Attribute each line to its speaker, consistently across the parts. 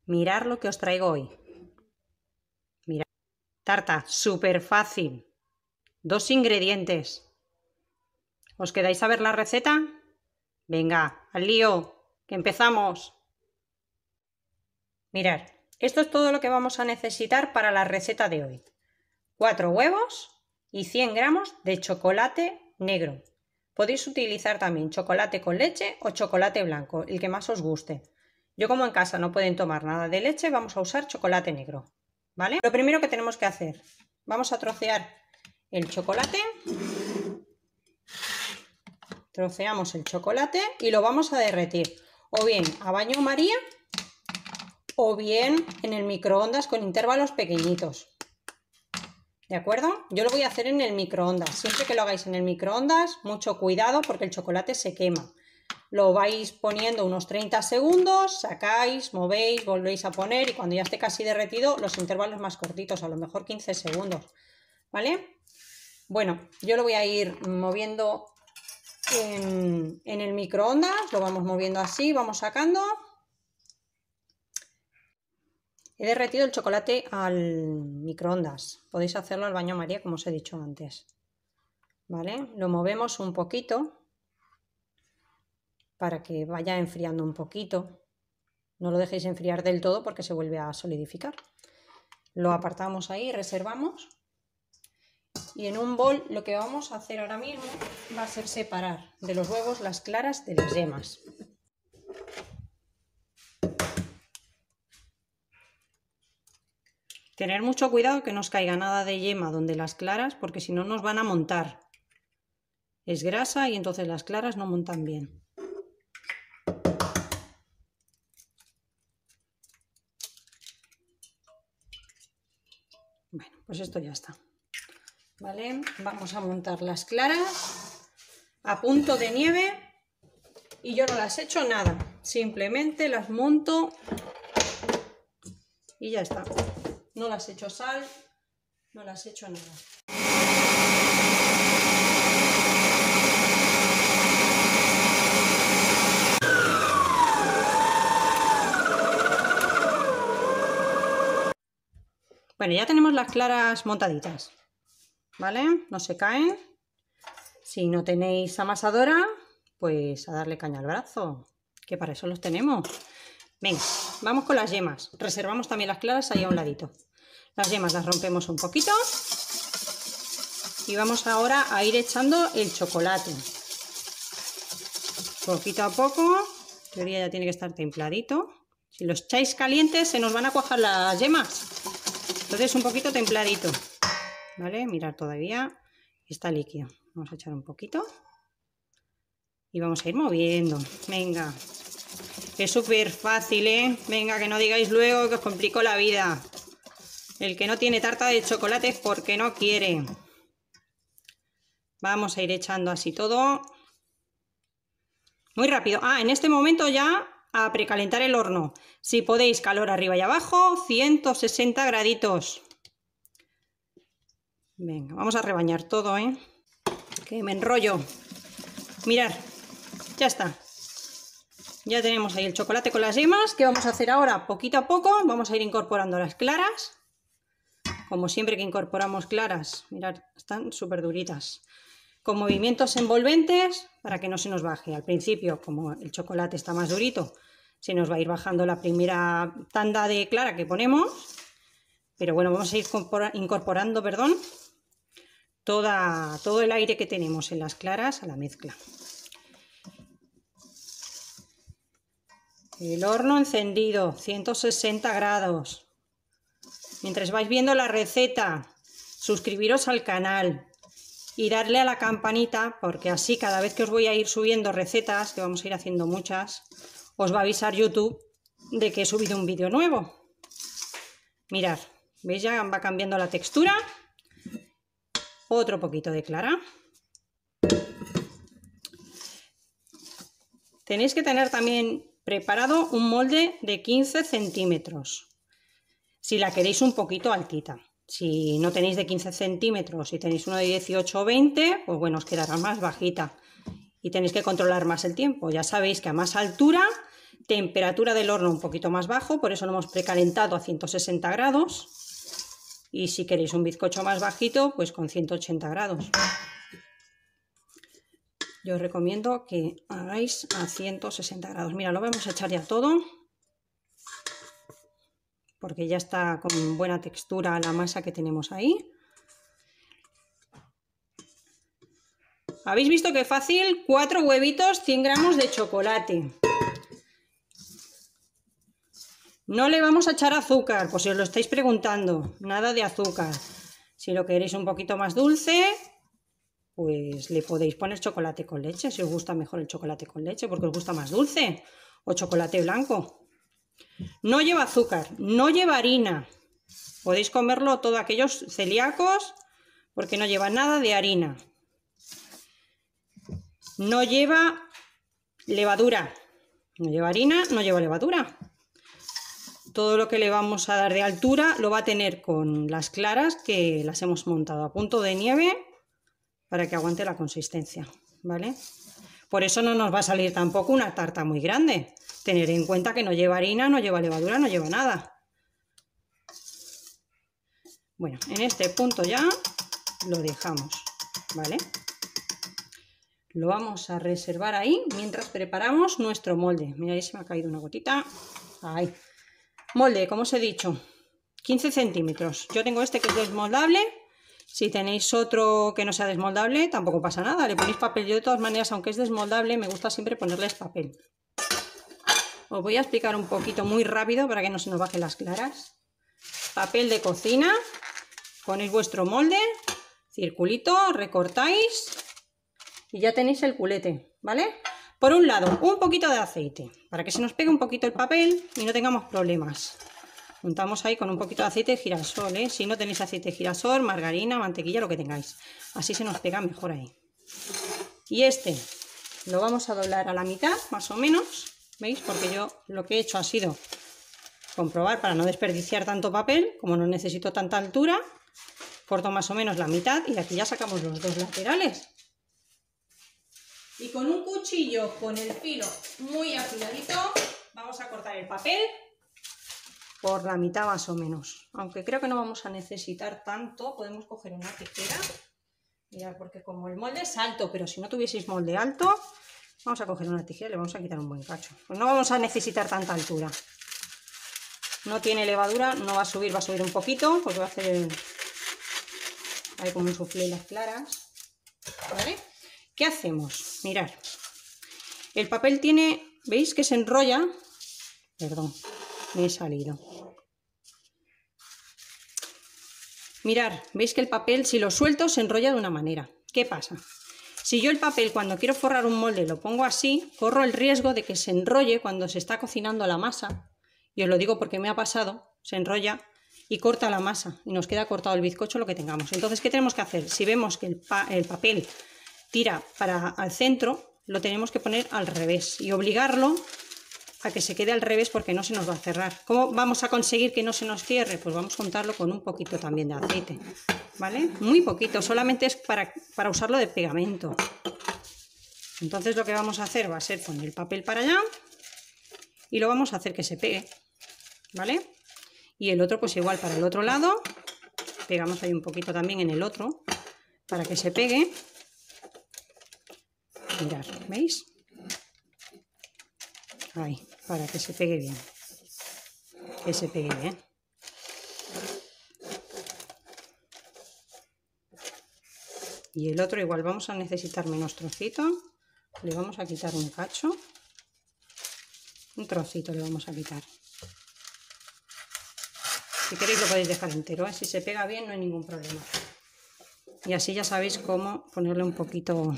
Speaker 1: Mirad lo que os traigo hoy. Mirad. Tarta, súper fácil. 2 ingredientes. ¿Os quedáis a ver la receta? Venga, al lío, que empezamos. Mirad, esto es todo lo que vamos a necesitar para la receta de hoy. 4 huevos y 100 gramos de chocolate negro. Podéis utilizar también chocolate con leche o chocolate blanco, el que más os guste. Yo, como en casa no pueden tomar nada de leche, vamos a usar chocolate negro, ¿vale? Lo primero que tenemos que hacer, vamos a trocear el chocolate. Troceamos el chocolate y lo vamos a derretir, o bien a baño María, o bien en el microondas con intervalos pequeñitos. ¿De acuerdo? Yo lo voy a hacer en el microondas. Siempre que lo hagáis en el microondas, mucho cuidado porque el chocolate se quema. Lo vais poniendo unos 30 segundos, sacáis, movéis, volvéis a poner y cuando ya esté casi derretido, los intervalos más cortitos, a lo mejor 15 segundos. ¿Vale? Bueno, yo lo voy a ir moviendo en el microondas, lo vamos moviendo así, vamos sacando. He derretido el chocolate al microondas. Podéis hacerlo al baño María, como os he dicho antes. ¿Vale? Lo movemos un poquito para que vaya enfriando un poquito. No lo dejéis enfriar del todo porque se vuelve a solidificar. Lo apartamos ahí, reservamos. Y en un bol lo que vamos a hacer ahora mismo va a ser separar de los huevos las claras de las yemas. Tener mucho cuidado que no os caiga nada de yema donde las claras, porque si no nos van a montar. Es grasa y entonces las claras no montan bien. Bueno, pues esto ya está. ¿Vale? Vamos a montar las claras a punto de nieve y yo no las he hecho nada. Simplemente las monto y ya está. No las he hecho sal, no las he hecho nada. Bueno, ya tenemos las claras montaditas, ¿vale? No se caen. Si no tenéis amasadora, pues a darle caña al brazo, que para eso los tenemos. Venga, vamos con las yemas. Reservamos también las claras ahí a un ladito. Las yemas las rompemos un poquito y vamos ahora a ir echando el chocolate. Poquito a poco, en teoría ya tiene que estar templadito. Si lo echáis caliente se nos van a cuajar las yemas. Entonces un poquito templadito. ¿Vale? Mirad, todavía está líquido. Vamos a echar un poquito y vamos a ir moviendo. Venga. Es súper fácil, ¿eh? Venga, que no digáis luego que os complico la vida. El que no tiene tarta de chocolate es porque no quiere. Vamos a ir echando así todo. Muy rápido. Ah, en este momento ya a precalentar el horno. Si podéis, calor arriba y abajo, 160 graditos. Venga, vamos a rebañar todo, ¿eh? Que me enrollo. Mirad, ya está. Ya tenemos ahí el chocolate con las yemas. ¿Qué vamos a hacer ahora? Poquito a poco vamos a ir incorporando las claras. Como siempre que incorporamos claras, mirad, están súper duritas. Con movimientos envolventes para que no se nos baje. Al principio, como el chocolate está más durito, se nos va a ir bajando la primera tanda de clara que ponemos. Pero bueno, vamos a ir incorporando, todo el aire que tenemos en las claras a la mezcla. El horno encendido, 160 grados. Mientras vais viendo la receta, suscribiros al canal y darle a la campanita, porque así cada vez que os voy a ir subiendo recetas, que vamos a ir haciendo muchas, os va a avisar YouTube de que he subido un vídeo nuevo. Mirad, ¿veis? Ya va cambiando la textura. Otro poquito de clara. Tenéis que tener también preparado un molde de 15 centímetros. Si la queréis un poquito altita. Si no tenéis de 15 centímetros y tenéis uno de 18 o 20, pues bueno, os quedará más bajita. Y tenéis que controlar más el tiempo. Ya sabéis que a más altura temperatura del horno un poquito más bajo, por eso lo hemos precalentado a 160 grados. Y si queréis un bizcocho más bajito, pues con 180 grados. Yo os recomiendo que hagáis a 160 grados. Mira, lo vamos a echar ya todo, porque ya está con buena textura la masa que tenemos ahí. ¿Habéis visto qué fácil? 4 huevitos, 100 gramos de chocolate. No le vamos a echar azúcar, por si os lo estáis preguntando. Nada de azúcar. Si lo queréis un poquito más dulce, pues le podéis poner chocolate con leche, si os gusta mejor el chocolate con leche, porque os gusta más dulce. O chocolate blanco. No lleva azúcar, no lleva harina. Podéis comerlo todos aquellos celíacos, porque no lleva nada de harina. No lleva levadura. No lleva harina, no lleva levadura. Todo lo que le vamos a dar de altura lo va a tener con las claras, que las hemos montado a punto de nieve para que aguante la consistencia, ¿vale? Por eso no nos va a salir tampoco una tarta muy grande. Tener en cuenta que no lleva harina, no lleva levadura, no lleva nada. Bueno, en este punto ya lo dejamos, ¿vale? Lo vamos a reservar ahí mientras preparamos nuestro molde. Mira, ahí se me ha caído una gotita. Ahí. Molde, como os he dicho, 15 centímetros. Yo tengo este que es desmoldable. Si tenéis otro que no sea desmoldable, tampoco pasa nada. Le ponéis papel. Yo de todas maneras, aunque es desmoldable, me gusta siempre ponerles papel. Os voy a explicar un poquito muy rápido para que no se nos bajen las claras. Papel de cocina. Ponéis vuestro molde, circulito, recortáis y ya tenéis el culete, ¿vale? Por un lado, un poquito de aceite, para que se nos pegue un poquito el papel y no tengamos problemas. Untamos ahí con un poquito de aceite de girasol, ¿eh? Si no tenéis aceite de girasol, margarina, mantequilla, lo que tengáis. Así se nos pega mejor ahí. Y este lo vamos a doblar a la mitad, más o menos, ¿veis? Porque yo lo que he hecho ha sido comprobar para no desperdiciar tanto papel, como no necesito tanta altura, corto más o menos la mitad y aquí ya sacamos los dos laterales. Y con un cuchillo con el filo muy afiladito vamos a cortar el papel por la mitad más o menos. Aunque creo que no vamos a necesitar tanto, podemos coger una tijera. Mirad, porque como el molde es alto, pero si no tuvieseis molde alto, vamos a coger una tijera y le vamos a quitar un buen cacho. Pues no vamos a necesitar tanta altura. No tiene levadura, no va a subir un poquito, porque va a hacer ahí como un soufflé las claras. ¿Vale? ¿Qué hacemos? Mirad, el papel tiene, ¿veis que se enrolla? Perdón, me he salido. Mirad, ¿veis que el papel, si lo suelto, se enrolla de una manera? ¿Qué pasa? Si yo el papel, cuando quiero forrar un molde, lo pongo así, corro el riesgo de que se enrolle cuando se está cocinando la masa. Y os lo digo porque me ha pasado, se enrolla y corta la masa y nos queda cortado el bizcocho, lo que tengamos. Entonces, ¿qué tenemos que hacer? Si vemos que el papel tira para al centro, lo tenemos que poner al revés y obligarlo a que se quede al revés porque no se nos va a cerrar. ¿Cómo vamos a conseguir que no se nos cierre? Pues vamos a untarlo con un poquito también de aceite, ¿vale? Muy poquito, solamente es para usarlo de pegamento. Entonces lo que vamos a hacer va a ser poner el papel para allá y lo vamos a hacer que se pegue, ¿vale? Y el otro pues igual para el otro lado, pegamos ahí un poquito también en el otro para que se pegue. Mirad, ¿veis? Ahí, para que se pegue bien. Que se pegue bien. Y el otro igual vamos a necesitar menos trocito. Le vamos a quitar un cacho. Un trocito le vamos a quitar. Si queréis lo podéis dejar entero, ¿eh? Si se pega bien no hay ningún problema. Y así ya sabéis cómo ponerle un poquito,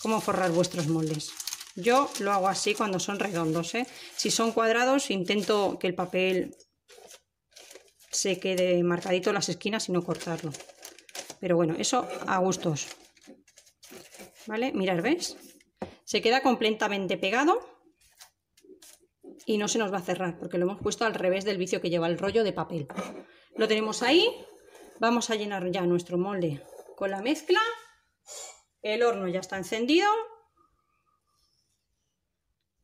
Speaker 1: cómo forrar vuestros moldes. Yo lo hago así cuando son redondos, ¿eh? Si son cuadrados intento que el papel se quede marcadito en las esquinas y no cortarlo. Pero bueno, eso a gustos. ¿Vale? Mirad, ¿ves? Se queda completamente pegado y no se nos va a cerrar porque lo hemos puesto al revés del vicio que lleva el rollo de papel. Lo tenemos ahí. Vamos a llenar ya nuestro molde con la mezcla. El horno ya está encendido.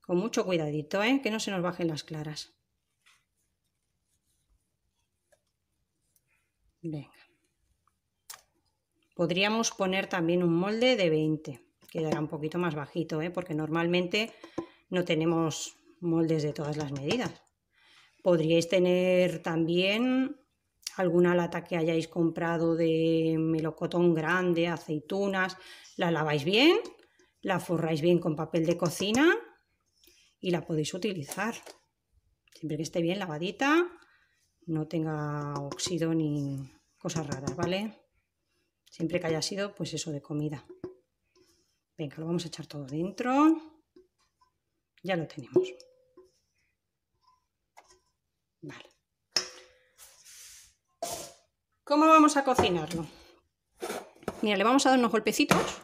Speaker 1: Con mucho cuidadito, ¿eh? Que no se nos bajen las claras. Venga. Podríamos poner también un molde de 20. Quedará un poquito más bajito, ¿eh? Porque normalmente no tenemos moldes de todas las medidas. Podríais tener también alguna lata que hayáis comprado de melocotón grande, aceitunas, la laváis bien, la forráis bien con papel de cocina y la podéis utilizar. Siempre que esté bien lavadita, no tenga óxido ni cosas raras, ¿vale? Siempre que haya sido, pues eso, de comida. Venga, lo vamos a echar todo dentro. Ya lo tenemos. Vale. ¿Cómo vamos a cocinarlo? Mira, le vamos a dar unos golpecitos.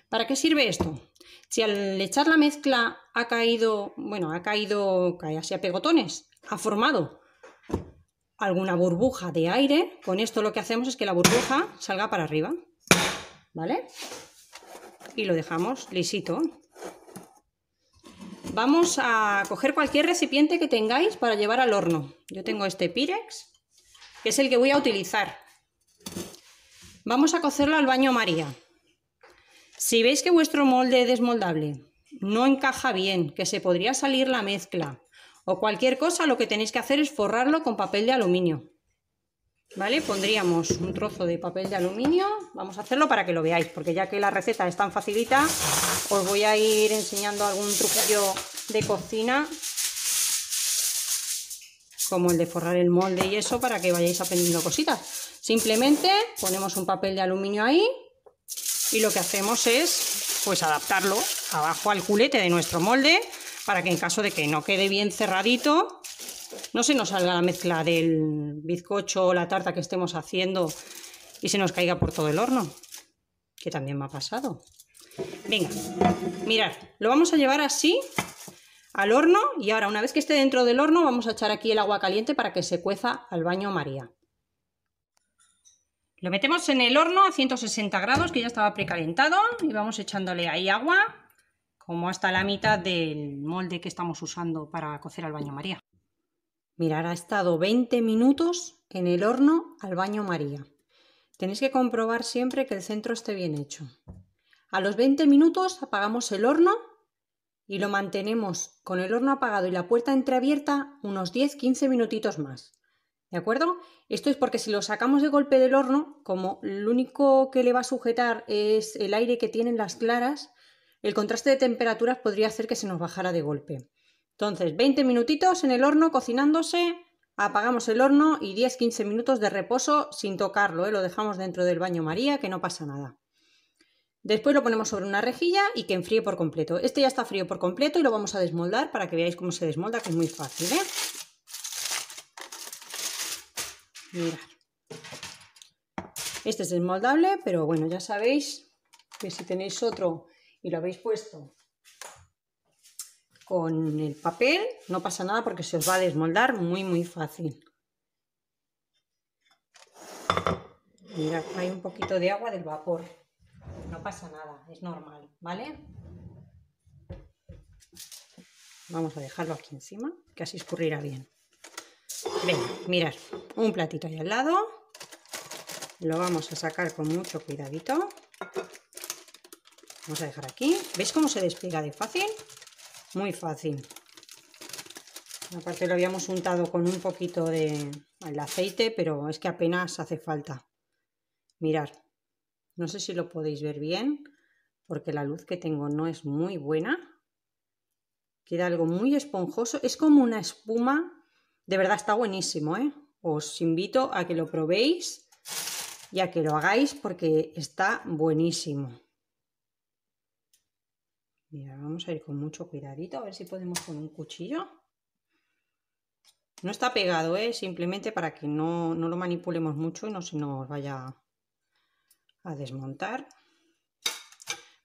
Speaker 1: ¿Para qué sirve esto? Si al echar la mezcla ha caído, cae así a pegotones, ha formado alguna burbuja de aire, con esto lo que hacemos es que la burbuja salga para arriba, ¿vale? Y lo dejamos lisito. Vamos a coger cualquier recipiente que tengáis para llevar al horno. Yo tengo este Pirex, que es el que voy a utilizar. Vamos a cocerlo al baño María. Si veis que vuestro molde desmoldable no encaja bien, que se podría salir la mezcla o cualquier cosa, lo que tenéis que hacer es forrarlo con papel de aluminio. ¿Vale? Pondríamos un trozo de papel de aluminio. Vamos a hacerlo para que lo veáis, porque ya que la receta es tan facilita, os voy a ir enseñando algún truquillo de cocina, como el de forrar el molde y eso, para que vayáis aprendiendo cositas. Simplemente ponemos un papel de aluminio ahí y lo que hacemos es pues adaptarlo abajo al culete de nuestro molde, para que en caso de que no quede bien cerradito, no se nos salga la mezcla del bizcocho o la tarta que estemos haciendo y se nos caiga por todo el horno, que también me ha pasado. Venga, mirad, lo vamos a llevar así al horno y ahora, una vez que esté dentro del horno, vamos a echar aquí el agua caliente para que se cueza al baño María. Lo metemos en el horno a 160 grados, que ya estaba precalentado, y vamos echándole ahí agua, como hasta la mitad del molde que estamos usando para cocer al baño María. Mirad, ha estado 20 minutos en el horno al baño María. Tenéis que comprobar siempre que el centro esté bien hecho. A los 20 minutos apagamos el horno y lo mantenemos con el horno apagado y la puerta entreabierta unos 10-15 minutitos más. ¿De acuerdo? Esto es porque si lo sacamos de golpe del horno, como lo único que le va a sujetar es el aire que tienen las claras, el contraste de temperaturas podría hacer que se nos bajara de golpe. Entonces, 20 minutitos en el horno cocinándose, apagamos el horno y 10-15 minutos de reposo sin tocarlo, ¿eh? Lo dejamos dentro del baño María, que no pasa nada. Después lo ponemos sobre una rejilla y que enfríe por completo. Este ya está frío por completo y lo vamos a desmoldar para que veáis cómo se desmolda, que es muy fácil, ¿eh? Mirad. Este es desmoldable, pero bueno, ya sabéis que si tenéis otro y lo habéis puesto con el papel, no pasa nada porque se os va a desmoldar muy fácil. Mirad, hay un poquito de agua del vapor. No pasa nada, es normal, ¿vale? Vamos a dejarlo aquí encima, que así escurrirá bien. Venga, mirad, un platito ahí al lado. Lo vamos a sacar con mucho cuidadito. Vamos a dejar aquí. ¿Veis cómo se despliega de fácil? Muy fácil. Aparte lo habíamos untado con un poquito de aceite, pero es que apenas hace falta. Mirad, no sé si lo podéis ver bien, porque la luz que tengo no es muy buena. Queda algo muy esponjoso, es como una espuma. De verdad está buenísimo, ¿eh? Os invito a que lo probéis y a que lo hagáis porque está buenísimo. Mira, vamos a ir con mucho cuidadito, a ver si podemos con un cuchillo. No está pegado, simplemente para que no lo manipulemos mucho y no se nos vaya a desmontar.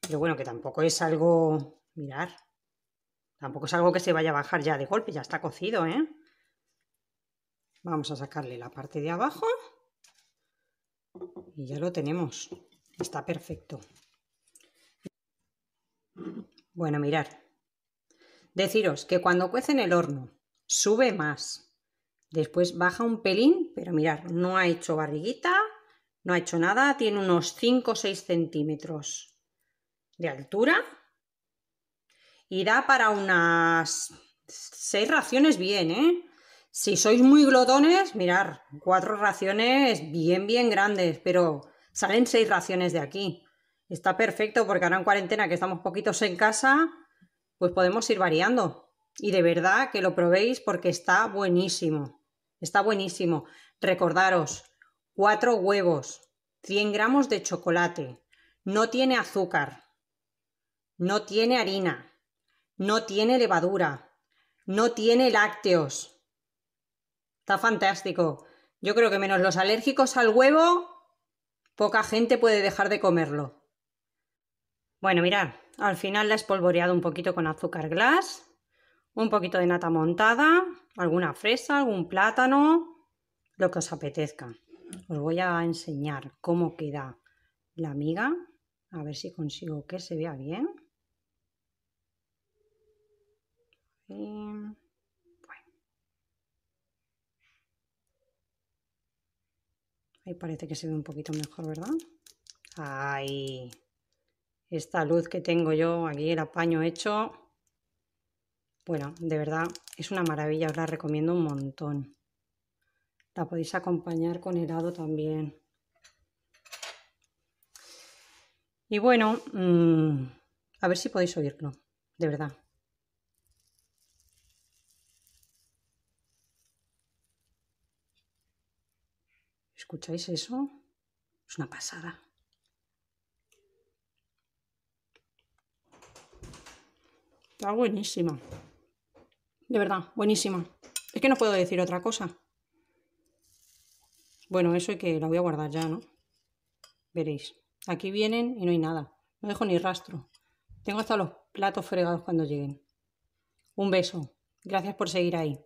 Speaker 1: Pero bueno, que tampoco es algo, mirad, tampoco es algo que se vaya a bajar ya de golpe, ya está cocido, ¿eh? Vamos a sacarle la parte de abajo y ya lo tenemos, está perfecto. Bueno, mirad. Deciros que cuando cuece en el horno sube más. Después baja un pelín, pero mirad, no ha hecho barriguita, no ha hecho nada. Tiene unos 5 o 6 centímetros de altura. Y da para unas 6 raciones bien, ¿eh? Si sois muy glotones, mirad, 4 raciones bien grandes, pero salen 6 raciones de aquí. Está perfecto porque ahora en cuarentena, que estamos poquitos en casa, pues podemos ir variando. Y de verdad que lo probéis porque está buenísimo. Está buenísimo. Recordaros, 4 huevos, 100 gramos de chocolate, no tiene azúcar, no tiene harina, no tiene levadura, no tiene lácteos. Está fantástico. Yo creo que menos los alérgicos al huevo, poca gente puede dejar de comerlo. Bueno, mirad, al final la he espolvoreado un poquito con azúcar glass, un poquito de nata montada, alguna fresa, algún plátano, lo que os apetezca. Os voy a enseñar cómo queda la miga, a ver si consigo que se vea bien. Bueno. Ahí parece que se ve un poquito mejor, ¿verdad? Ahí. Esta luz que tengo yo aquí, el apaño hecho. Bueno, de verdad, es una maravilla, os la recomiendo un montón. La podéis acompañar con helado también. Y bueno, a ver si podéis oírlo, de verdad. ¿Escucháis eso? Es una pasada. Está buenísima. De verdad, buenísima. Es que no puedo decir otra cosa. Bueno, eso es que la voy a guardar ya, ¿no? Veréis. Aquí vienen y no hay nada. No dejo ni rastro. Tengo hasta los platos fregados cuando lleguen. Un beso. Gracias por seguir ahí.